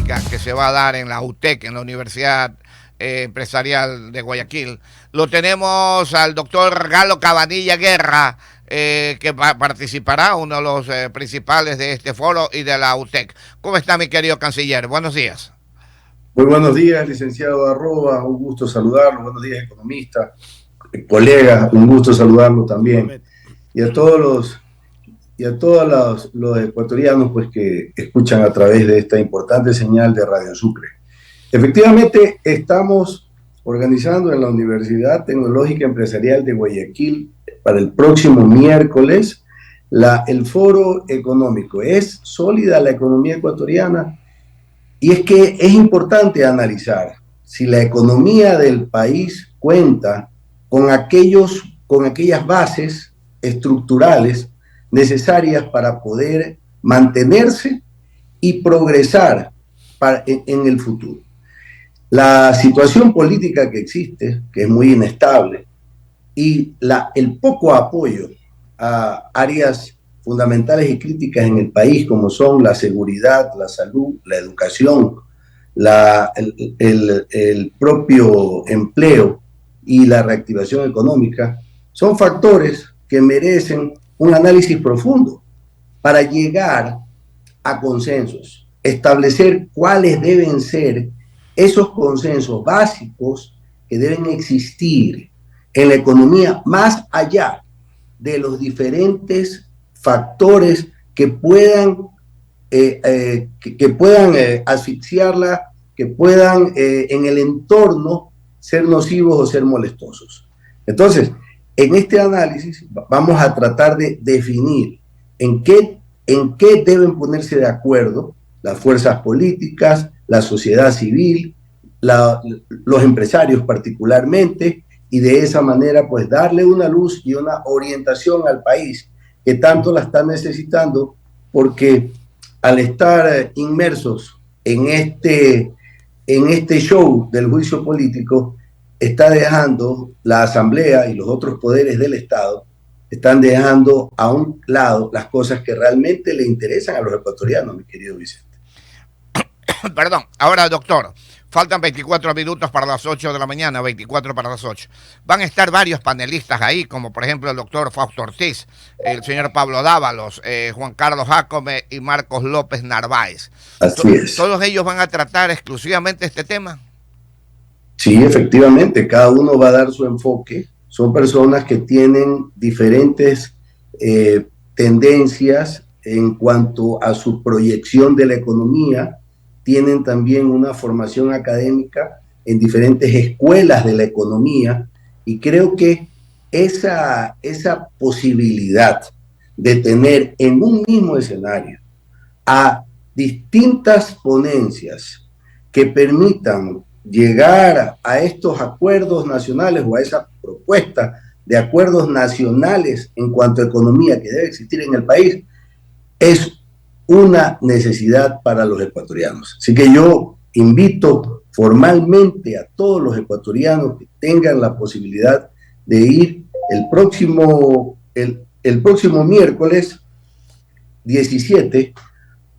tecnológica que se va a dar en la UTEC, en la Universidad Empresarial de Guayaquil. Lo tenemos al doctor Galo Cabanilla Guerra, que participará, uno de los principales de este foro y de la UTEC. ¿Cómo está, mi querido canciller? Buenos días. Muy buenos días, licenciado Arroba, un gusto saludarlo. Buenos días, economista, colega, un gusto saludarlo también. Y a todos los ecuatorianos pues, que escuchan a través de esta importante señal de Radio Sucre. Efectivamente, estamos organizando en la Universidad Tecnológica Empresarial de Guayaquil para el próximo miércoles el foro económico. ¿Es sólida la economía ecuatoriana? Y es que es importante analizar si la economía del país cuenta con aquellas bases estructurales necesarias para poder mantenerse y progresar en el futuro. La situación política que existe, que es muy inestable, y el poco apoyo a áreas fundamentales y críticas en el país, como son la seguridad, la salud, la educación, el propio empleo y la reactivación económica, son factores que merecen un análisis profundo para llegar a consensos, establecer cuáles deben ser esos consensos básicos que deben existir en la economía más allá de los diferentes factores que puedan asfixiarla, que puedan en el entorno ser nocivos o ser molestosos. Entonces, en este análisis vamos a tratar de definir en qué deben ponerse de acuerdo las fuerzas políticas, la sociedad civil, los empresarios particularmente, y de esa manera pues darle una luz y una orientación al país que tanto la está necesitando, porque al estar inmersos en este show del juicio político, está dejando la Asamblea y los otros poderes del Estado, están dejando a un lado las cosas que realmente le interesan a los ecuatorianos, mi querido Vicente. Perdón, ahora doctor, faltan 24 minutos para las 8 de la mañana, 24 para las 8. Van a estar varios panelistas ahí, como por ejemplo el doctor Fausto Ortiz, el señor Pablo Dávalos, Juan Carlos Jácome y Marcos López Narváez. Así es. ¿Todos ellos van a tratar exclusivamente este tema? Sí, efectivamente, cada uno va a dar su enfoque. Son personas que tienen diferentes tendencias en cuanto a su proyección de la economía, tienen también una formación académica en diferentes escuelas de la economía, y creo que esa posibilidad de tener en un mismo escenario a distintas ponencias que permitan llegar a estos acuerdos nacionales o a esa propuesta de acuerdos nacionales en cuanto a economía que debe existir en el país, es una necesidad para los ecuatorianos. Así que yo invito formalmente a todos los ecuatorianos que tengan la posibilidad de ir el próximo miércoles 17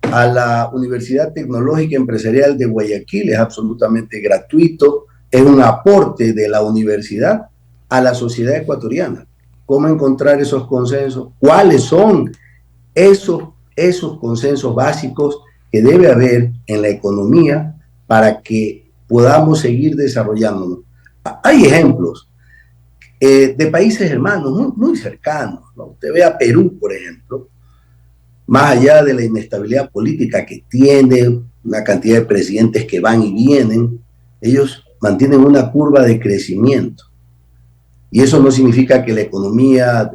a la Universidad Tecnológica Empresarial de Guayaquil. Es absolutamente gratuito, es un aporte de la universidad a la sociedad ecuatoriana. ¿Cómo encontrar esos consensos? ¿Cuáles son esos consensos básicos que debe haber en la economía para que podamos seguir desarrollándonos? Hay ejemplos de países hermanos muy cercanos, ¿no? Usted ve a Perú, por ejemplo, más allá de la inestabilidad política que tiene, una cantidad de presidentes que van y vienen, ellos mantienen una curva de crecimiento. Y eso no significa que la economía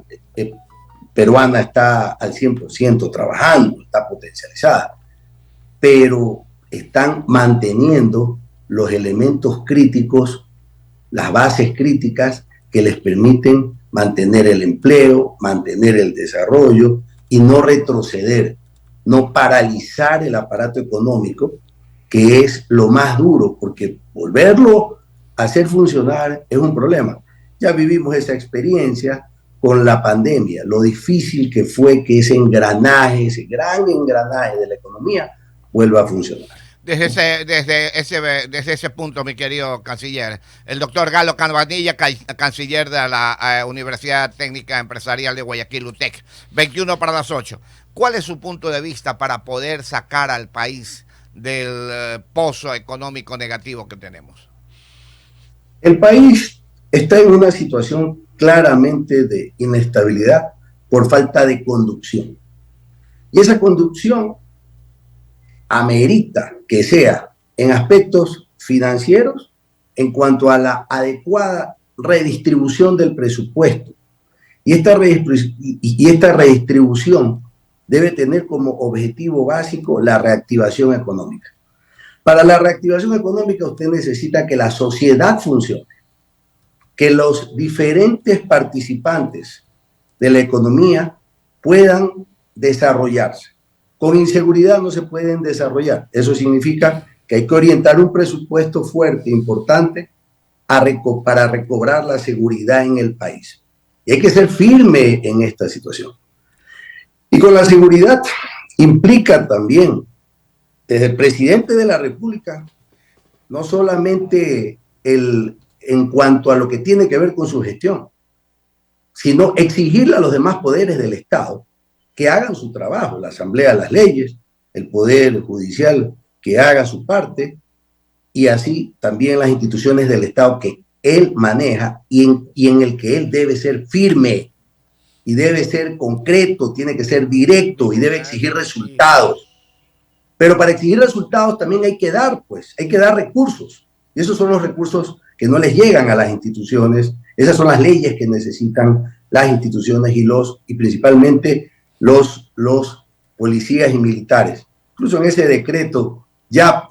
peruana está al 100% trabajando, está potencializada, pero están manteniendo los elementos críticos, las bases críticas que les permiten mantener el empleo, mantener el desarrollo y no retroceder, no paralizar el aparato económico, que es lo más duro, porque volverlo a hacer funcionar es un problema. Ya vivimos esa experiencia con la pandemia, lo difícil que fue que ese engranaje, ese gran engranaje de la economía vuelva a funcionar. Desde ese punto, mi querido canciller, el doctor Galo Cabanilla, canciller de la Universidad Técnica Empresarial de Guayaquil, UTEC, 21 para las 8. ¿Cuál es su punto de vista para poder sacar al país del pozo económico negativo que tenemos? El país está en una situación claramente de inestabilidad por falta de conducción. Y esa conducción amerita que sea en aspectos financieros en cuanto a la adecuada redistribución del presupuesto. Y esta redistribución debe tener como objetivo básico la reactivación económica. Para la reactivación económica usted necesita que la sociedad funcione, que los diferentes participantes de la economía puedan desarrollarse. Con inseguridad no se pueden desarrollar. Eso significa que hay que orientar un presupuesto fuerte, importante, para recobrar la seguridad en el país. Y hay que ser firme en esta situación. Y con la seguridad implica también, desde el presidente de la República, no solamente en cuanto a lo que tiene que ver con su gestión, sino exigirle a los demás poderes del Estado que hagan su trabajo, la Asamblea, las leyes, el Poder Judicial, que haga su parte, y así también las instituciones del Estado que él maneja y en el que él debe ser firme y debe ser concreto, tiene que ser directo y debe exigir resultados. Pero para exigir resultados también hay que dar recursos. Y esos son los recursos que no les llegan a las instituciones. Esas son las leyes que necesitan las instituciones y principalmente los policías y militares. Incluso en ese decreto ya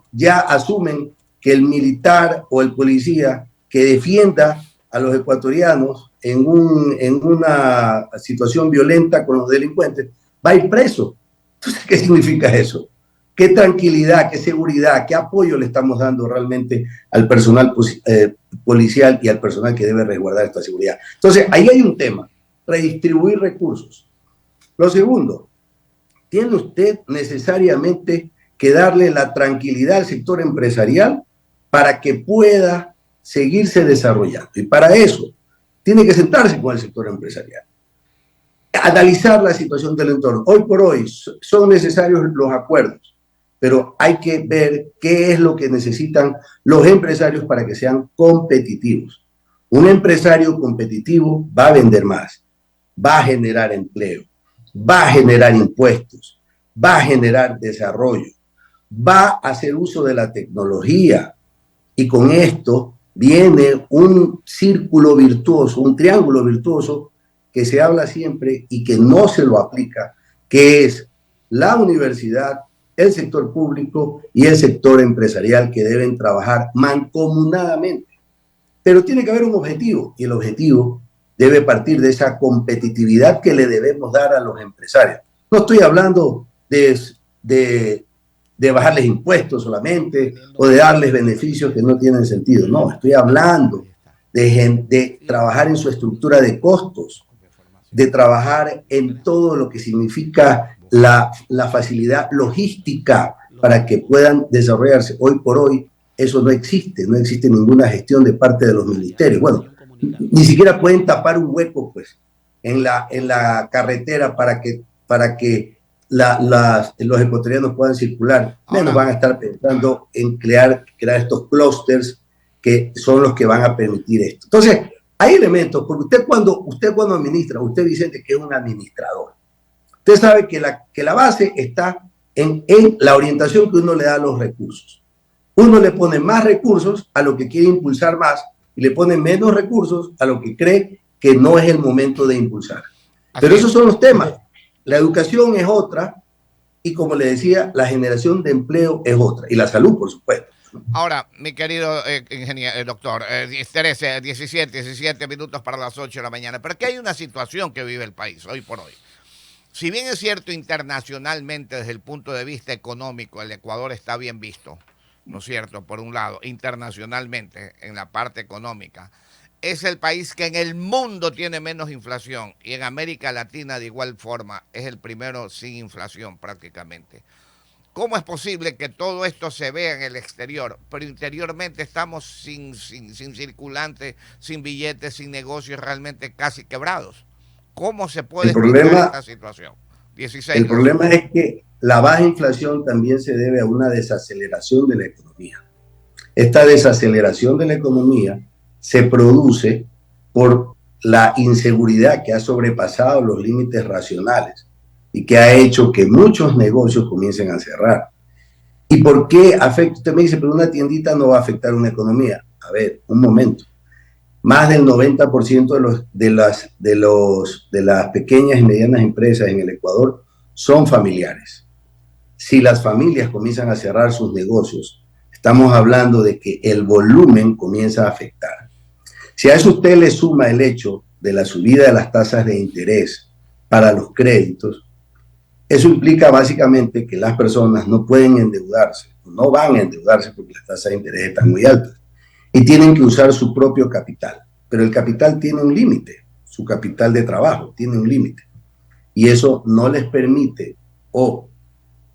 asumen que el militar o el policía que defienda a los ecuatorianos en una situación violenta con los delincuentes va a ir preso. Entonces, ¿qué significa eso? ¿Qué tranquilidad, qué seguridad, qué apoyo le estamos dando realmente al personal policial y al personal que debe resguardar esta seguridad? Entonces, ahí hay un tema, redistribuir recursos. Lo segundo, tiene usted necesariamente que darle la tranquilidad al sector empresarial para que pueda seguirse desarrollando. Y para eso, tiene que sentarse con el sector empresarial, analizar la situación del entorno. Hoy por hoy son necesarios los acuerdos, pero hay que ver qué es lo que necesitan los empresarios para que sean competitivos. Un empresario competitivo va a vender más, va a generar empleo, va a generar impuestos, va a generar desarrollo, va a hacer uso de la tecnología y con esto viene un círculo virtuoso, un triángulo virtuoso que se habla siempre y que no se lo aplica, que es la universidad, el sector público y el sector empresarial que deben trabajar mancomunadamente. Pero tiene que haber un objetivo y el objetivo debe partir de esa competitividad que le debemos dar a los empresarios. No estoy hablando de bajarles impuestos solamente o de darles beneficios que no tienen sentido. No, estoy hablando de trabajar en su estructura de costos, de trabajar en todo lo que significa la facilidad logística para que puedan desarrollarse. Hoy por hoy eso no existe ninguna gestión de parte de los ministerios. Bueno, ni siquiera pueden tapar un hueco pues en la carretera para que los ecuatorianos puedan circular. Menos van a estar pensando en crear estos clústeres que son los que van a permitir esto. Entonces, hay elementos, porque usted cuando administra, usted Vicente, que es un administrador, usted sabe que la base está en la orientación que uno le da a los recursos. Uno le pone más recursos a lo que quiere impulsar más y le pone menos recursos a lo que cree que no es el momento de impulsar. Pero esos son los temas. La educación es otra y, como le decía, la generación de empleo es otra. Y la salud, por supuesto. Ahora, mi querido ingeniero, doctor, 17 minutos para las 8 de la mañana. Pero aquí hay una situación que vive el país hoy por hoy. Si bien es cierto internacionalmente desde el punto de vista económico, el Ecuador está bien visto, ¿no es cierto? Por un lado, internacionalmente, en la parte económica, es el país que en el mundo tiene menos inflación y en América Latina de igual forma es el primero sin inflación prácticamente. ¿Cómo es posible que todo esto se vea en el exterior, pero interiormente estamos sin circulante, sin billetes, sin negocios, realmente casi quebrados? ¿Cómo se puede El explicar problema, esta situación? 16 el meses. problema es que la baja inflación también se debe a una desaceleración de la economía. Esta desaceleración de la economía se produce por la inseguridad que ha sobrepasado los límites racionales y que ha hecho que muchos negocios comiencen a cerrar. ¿Y por qué afecta? Usted me dice, pero una tiendita no va a afectar una economía. A ver, un momento. Más del 90% de las pequeñas y medianas empresas en el Ecuador son familiares. Si las familias comienzan a cerrar sus negocios, estamos hablando de que el volumen comienza a afectar. Si a eso usted le suma el hecho de la subida de las tasas de interés para los créditos, eso implica básicamente que las personas no pueden endeudarse, no van a endeudarse porque las tasas de interés están muy altas y tienen que usar su propio capital. Pero el capital tiene un límite, su capital de trabajo tiene un límite y eso no les permite o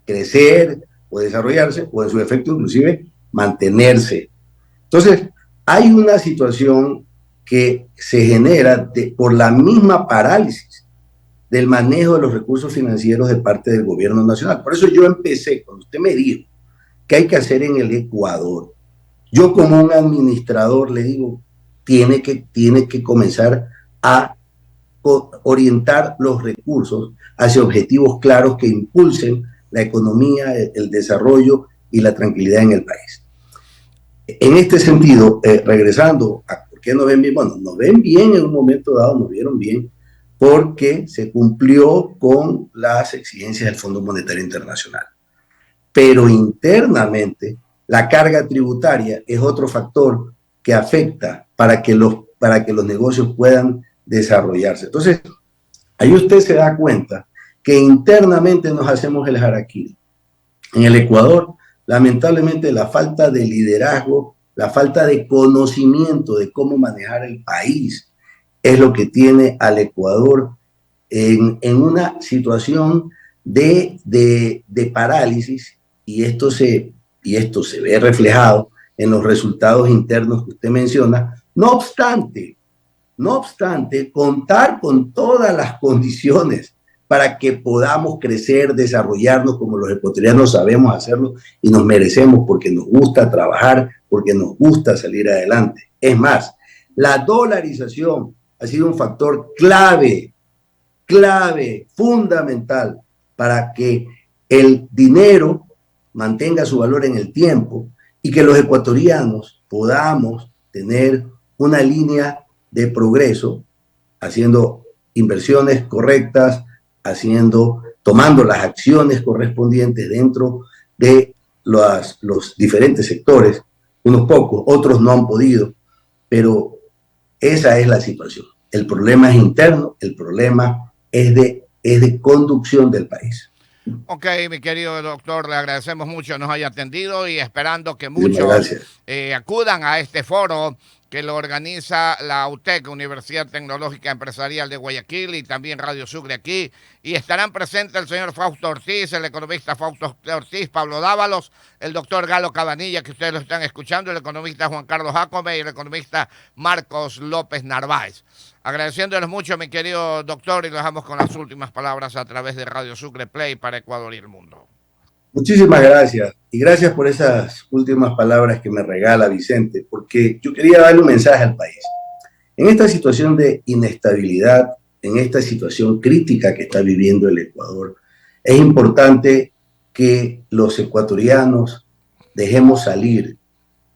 crecer o desarrollarse o en su efecto inclusive mantenerse. Entonces, hay una situación que se genera por la misma parálisis del manejo de los recursos financieros de parte del gobierno nacional. Por eso yo empecé, cuando usted me dijo qué hay que hacer en el Ecuador, yo como un administrador le digo, tiene que comenzar a orientar los recursos hacia objetivos claros que impulsen la economía, el desarrollo y la tranquilidad en el país. En este sentido, regresando a por qué nos ven bien, bueno, nos ven bien en un momento dado, nos vieron bien, porque se cumplió con las exigencias del Fondo Monetario Internacional. Pero internamente, la carga tributaria es otro factor que afecta para que los negocios puedan desarrollarse. Entonces, ahí usted se da cuenta que internamente nos hacemos el harakiri. En el Ecuador, lamentablemente, la falta de liderazgo, la falta de conocimiento de cómo manejar el país es lo que tiene al Ecuador en una situación de parálisis y esto se ve reflejado en los resultados internos que usted menciona. No obstante, contar con todas las condiciones para que podamos crecer, desarrollarnos como los ecuatorianos sabemos hacerlo y nos merecemos porque nos gusta trabajar, porque nos gusta salir adelante. Es más, la dolarización ha sido un factor clave, fundamental para que el dinero mantenga su valor en el tiempo y que los ecuatorianos podamos tener una línea de progreso haciendo inversiones correctas, tomando las acciones correspondientes dentro de los diferentes sectores, unos pocos, otros no han podido, pero esa es la situación. El problema es interno, el problema es de conducción del país. Ok, mi querido doctor, le agradecemos mucho nos haya atendido y esperando que Muchísimas muchos gracias. acudan a este foro que lo organiza la UTEC, Universidad Tecnológica Empresarial de Guayaquil, y también Radio Sucre aquí, y estarán presentes el señor Fausto Ortiz, el economista Fausto Ortiz, Pablo Dávalos, el doctor Galo Cabanilla, que ustedes lo están escuchando, el economista Juan Carlos Jacome y el economista Marcos López Narváez. Agradeciéndoles mucho, mi querido doctor, y lo dejamos con las últimas palabras a través de Radio Sucre Play para Ecuador y el mundo. Muchísimas gracias y gracias por esas últimas palabras que me regala Vicente, porque yo quería darle un mensaje al país. En esta situación de inestabilidad, en esta situación crítica que está viviendo el Ecuador, es importante que los ecuatorianos dejemos salir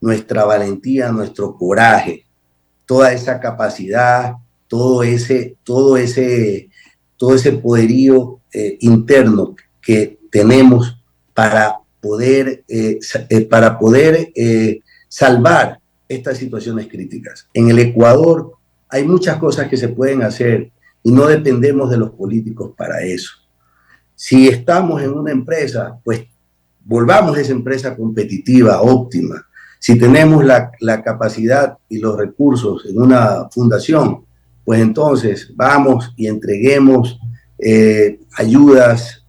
nuestra valentía, nuestro coraje, toda esa capacidad, todo ese poderío interno que tenemos para poder salvar estas situaciones críticas. En el Ecuador hay muchas cosas que se pueden hacer y no dependemos de los políticos para eso. Si estamos en una empresa, pues volvamos esa empresa competitiva, óptima. Si tenemos la capacidad y los recursos en una fundación, pues entonces vamos y entreguemos ayudas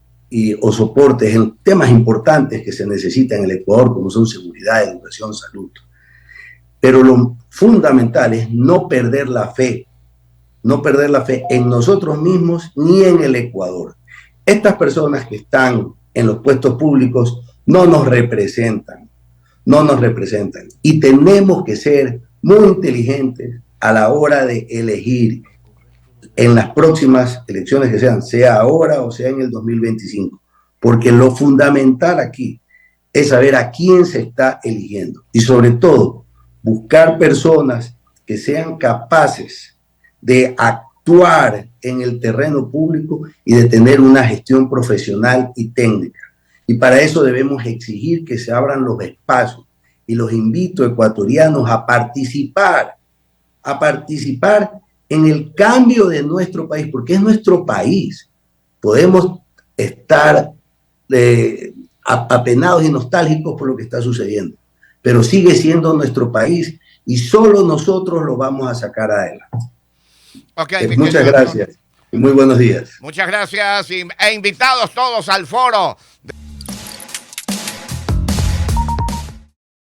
o soportes en temas importantes que se necesitan en el Ecuador, como son seguridad, educación, salud. Pero lo fundamental es no perder la fe en nosotros mismos ni en el Ecuador. Estas personas que están en los puestos públicos no nos representan, y tenemos que ser muy inteligentes a la hora de elegir en las próximas elecciones que sean, sea ahora o sea en el 2025, porque lo fundamental aquí es saber a quién se está eligiendo y sobre todo buscar personas que sean capaces de actuar en el terreno público y de tener una gestión profesional y técnica. Y para eso debemos exigir que se abran los espacios y los invito ecuatorianos a participar en el cambio de nuestro país, porque es nuestro país. Podemos estar apenados y nostálgicos por lo que está sucediendo, pero sigue siendo nuestro país y solo nosotros lo vamos a sacar adelante. Okay, muchas gracias y muy buenos días. Muchas gracias e invitados todos al foro.